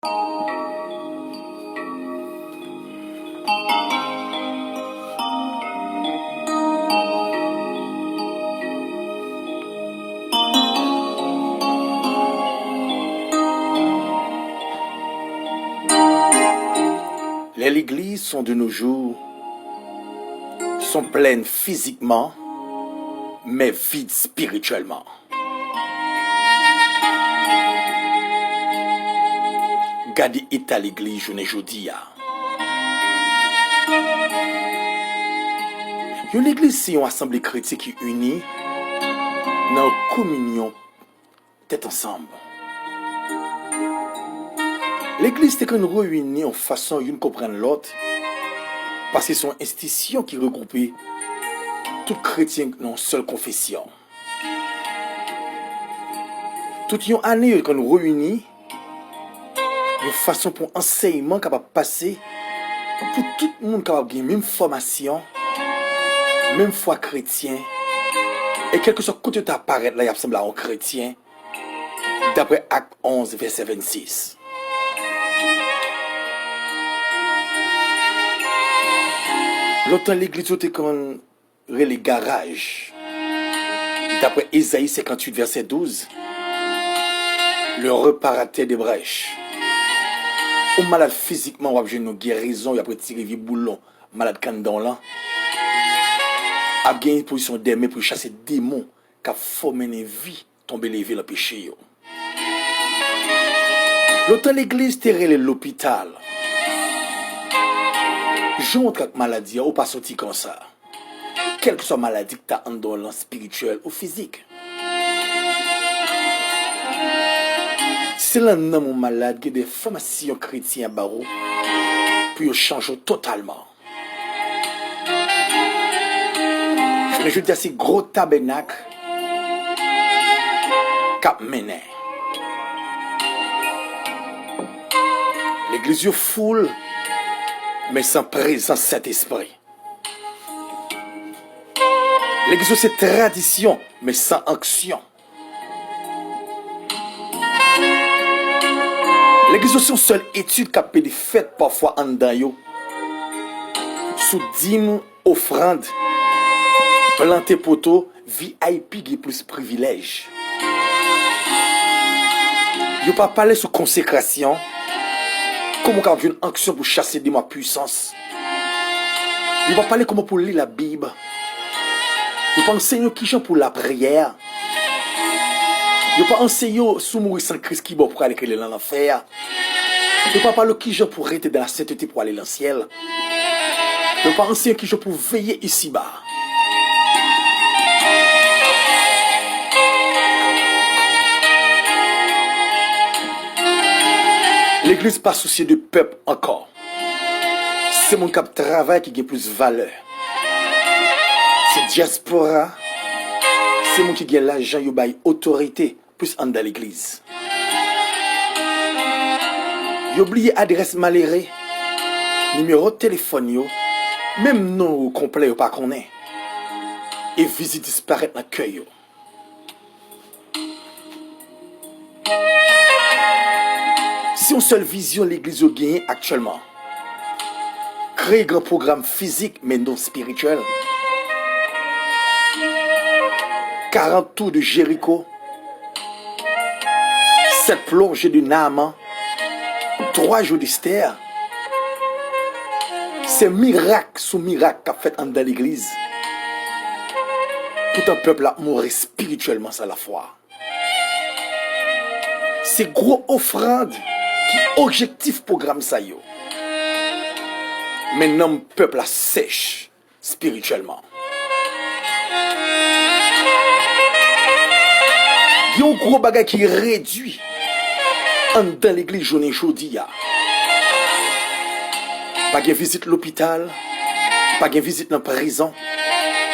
Les églises sont de nos jours sont pleines physiquement, mais vides spirituellement. Gardez état l'église journée jeudi. L'église c'est une assemblée chrétienne qui unit dans une communion tête ensemble. L'église c'est qu'on réunit en façon une comprendre l'autre parce que c'est une institution qui regroupe tout chrétien dans une seule confession. Toute une année qu'on nous réunit de façon pour enseignement capable de passer pour tout le monde capable de même formation, même foi chrétien et quelque chose côté tu apparaît là il ressemble à un chrétien d'après Acte 11 verset 26. Longtemps l'église était comme les garages. D'après Ésaïe 58 verset 12, le reparateur des brèches. Ou malade physiquement, ou une guérison, ou après tirer des boulons, malade candan là. A gagné une position d'aimer pour chasser des démons qui formé une vie, tomber lever le péché. Longtemps l'église était l'hôpital. J'entre avec maladie ou pas sorti comme ça. Quelle que soit maladie que tu as en dehors spirituel ou physique. C'est là mon malade qui a des formations chrétiennes barreau puis change totalement. Je dis à ces gros tabernacles cap mené. L'église est foule mais sans présence Saint-Esprit. L'église c'est tradition, mais sans action. L'église c'est une seule étude qui a été faite parfois en dayo. Sous dîmes, offrandes, planter poteau, VIP qui plus privilèges. Yo pas parler sur consécration. Comment on a une action pour chasser des ma puissance. Il va parler comment pour lire la Bible. Il va enseigner qui pour la prière. Il va enseigner sous mourir sans Christ qui va pour aller dans l'enfer. Il va parler qui pour rester dans la sainteté pour aller dans le ciel. Il va enseigner qui pour veiller ici-bas. L'église pas souciée de peuple encore. C'est mon cap de travail qui a plus de valeur. C'est diaspora. C'est mon qui a l'argent qui a autorité plus en dans l'église. J'ai oublié adresse malérée, numéro de téléphone, même nom complet ou pas qu'on est. Et visite disparaître dans le cœur. Si une seule vision l'église a gagné actuellement, créer un grand programme physique mais non spirituel, 40 tours de Jéricho, 7 plongées de Naaman, 3 jours d'Esther, c'est miracle sous miracle qu'a fait dans l'église. Tout un peuple a mouru spirituellement sans la foi. C'est gros offrande qui objectif programme ça yo. Maintenant le peuple a sèche spirituellement. Il y a un gros bagage qui réduit dans l'église journée jeudi. Pas de visite l'hôpital, pas de visite dans la prison,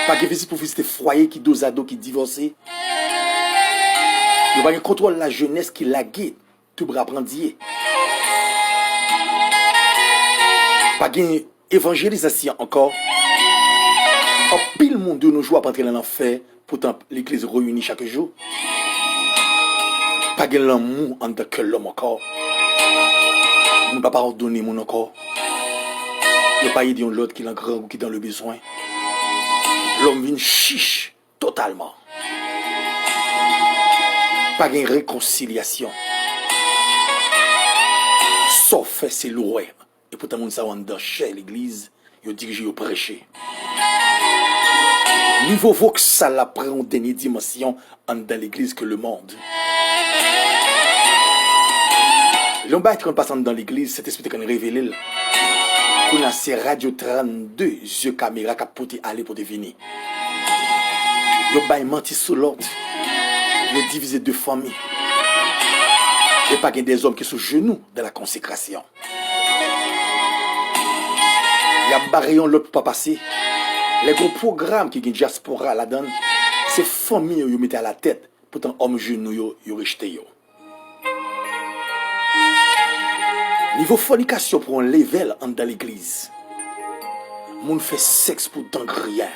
pas de visite pour visiter foyer qui dos à dos qui divorcé. Il y a un contrôle la jeunesse qui la guide, tout bras apprenti. Pas de évangélisation encore. En pile monde de nos jours à entrer dans l'enfer, pourtant l'église réunie chaque jour. Pas de l'amour en tant que l'homme encore. va pas ordonner mon encore. Il n'y a pas aider l'autre qui est en grand ou qui est dans le besoin. L'homme vient chiche totalement. Pas de réconciliation. Sauf fait c'est lourd. Et pourtant, mon ça dans chez l'église, il dirige au prêcher. Niveau vox ça la prend en dernière dimension dans l'église que le monde. L'on va être passant dans l'église, cet esprit qu'on révélé. Qu'on a ces radio 32 yeux caméra qui pour aller pour devenir. Yo va menti sur l'autre. Yo divisé de famille. Et pas des hommes qui sont genoux de la consécration. Il y a barré l'autre pour pas passer. Les gros programmes qui ont diaspora la donne, c'est famille yo mettent à la tête. Pourtant homme genou yo rejeté yo. Niveau fornication pour un level dans l'église. Moun fait sexe pour tant rien.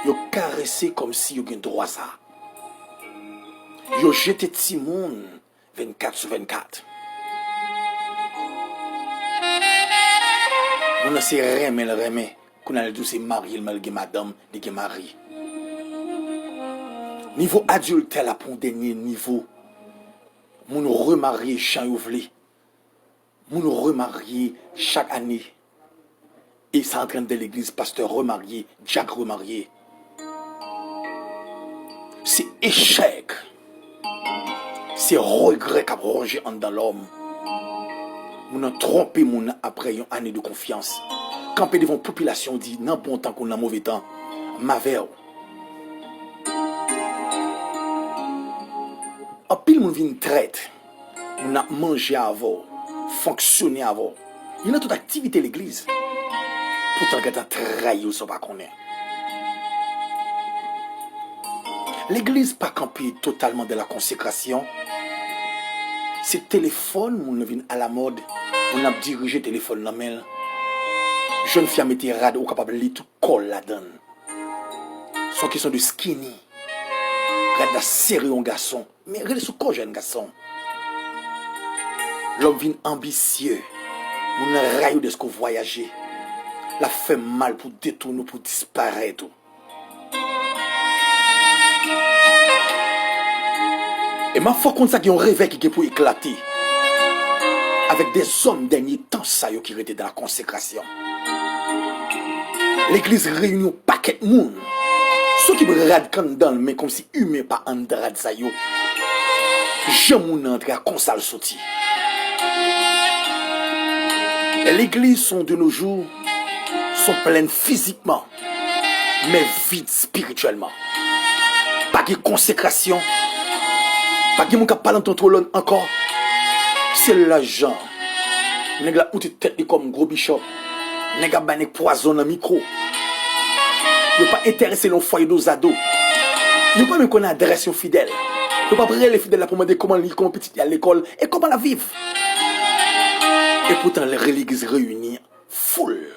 Yo caressé comme si yo gen droit ça. Yo jeté ti moun 24/24. Moun c'est remè. Qu'on a dit c'est marié malgré madame, de mari. Niveau adulte là pour dernier niveau. Moun remarié chan yo vle. Moun remarié chaque année. Et ça entraîne de l'église, pasteur remarié, Jack remarié. C'est échec. C'est regret qu'a rongé dans l'homme. Moun a trompé moun après une année de confiance. Camper devant la population dit, non bon temps qu'on a mauvais temps, ma verre. En pile, moun vient traite. On a mangé avant, fonctionné avant. Il y a toute activité l'église. Pourtant, il y a trahi ou ça pas qu'on est. L'église pas campé totalement de la consécration. C'est téléphone, moun vient à la mode. On a dirigé téléphone dans mail. Jeune fille mettait rad ou capable de lire tout col la donne. Son question de skinny. Rad la serré un garçon. Mais regardez ce corps jeune garçon. L'homme vient ambitieux. Moun raille de ce qu'on voyager. La fait mal pour détourner, pour disparaître. Et ma foi comme ça qui ont rêvé qui est pour éclater. Avec des hommes dernier temps ça qui étaient dans la consécration. L'église réunit un paquet de monde. Ceux qui me radent dans le mais comme si humain pas en drade ça yo. Jamais entre à console sorti. L'église sont de nos jours sont pleines physiquement mais vides spirituellement. Pas de consécration. Pas de monde qui parle en ton encore. C'est l'argent. Nèg la ou tête comme gros bishop. Nèg a bané poison dans micro. Yo pas intéressé l'on foyer dos ados. Yo pas même connait adresse fidèle. Yo pas prêt les fidèles pour demander comment lire comment petit à l'école et comment la vivre. Et pourtant les l'église réunie foule.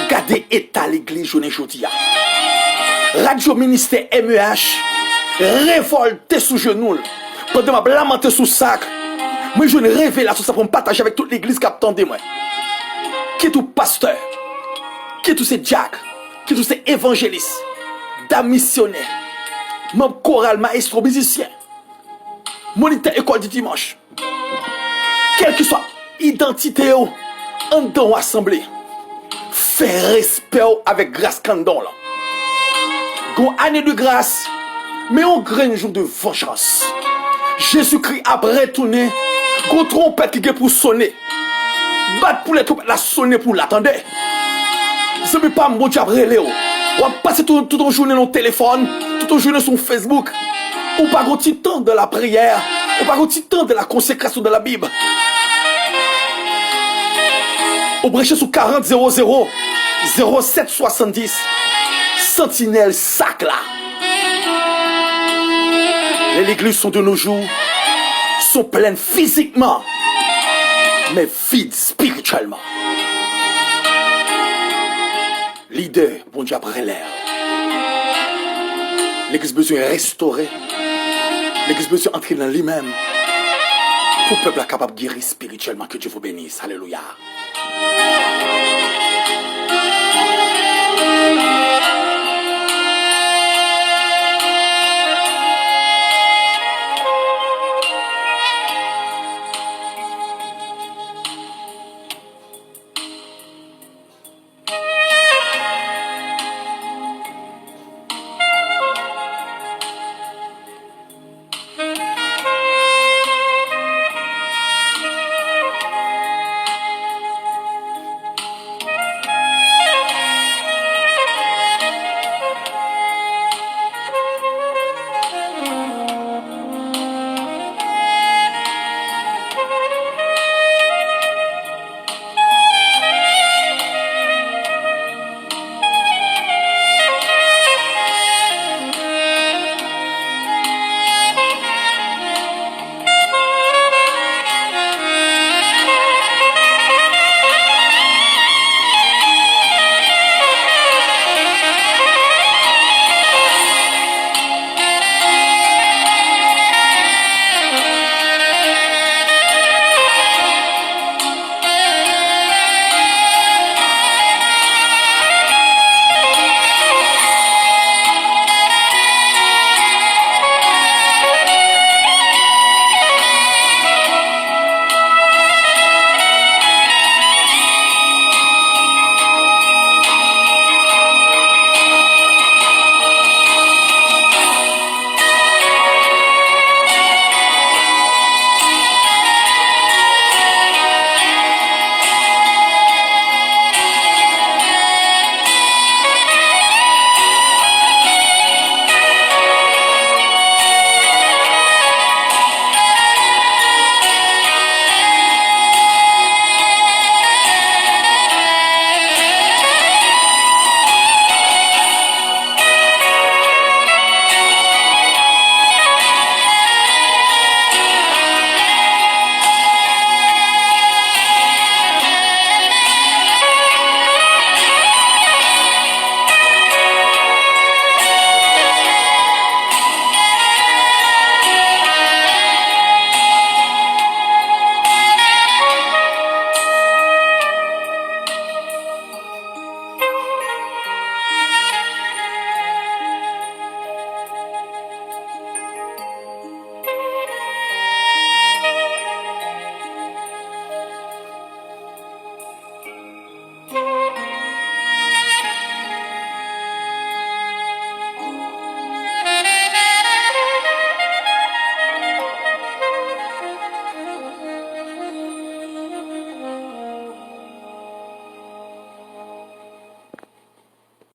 Gardez état l'église journée jodi a. Radio ministère MEH révolté sous genou. Pendant m'a lamenté sous sac. Moi je ne révélation ça pour me partager avec toute l'église qui attendait moi. Qui est tout pasteur, qui est tout ces Jack, qui est tout ces évangélistes, dames missionnaires, membre choral, maestro, musicien, moniteur école du dimanche. Quelle que soit identité en dans assemblée, fait respect avec grâce candon là. Gon année de grâce, mais on graine jour de vengeance. Jésus-Christ a retourné, gon trompette qui est pour sonner. Battre pour les trompettes la sonner pour l'attendre. Ce n'est pas mon diable relé. On va passer toute ton journée dans le téléphone, toute ton journée sur Facebook. Ou pas un petit temps de la prière, ou pas un petit temps de la consécration de la Bible. Au bréchet sous 40 00 07 70 Sentinelle sac là. Les églises sont de nos jours sont pleines physiquement mais vides spirituellement. Leader, bon Dieu après l'air. L'église besoin restaurer. L'église besoin entrer dans lui-même. Pour le peuple capable de guérir spirituellement. Que Dieu vous bénisse. Alléluia.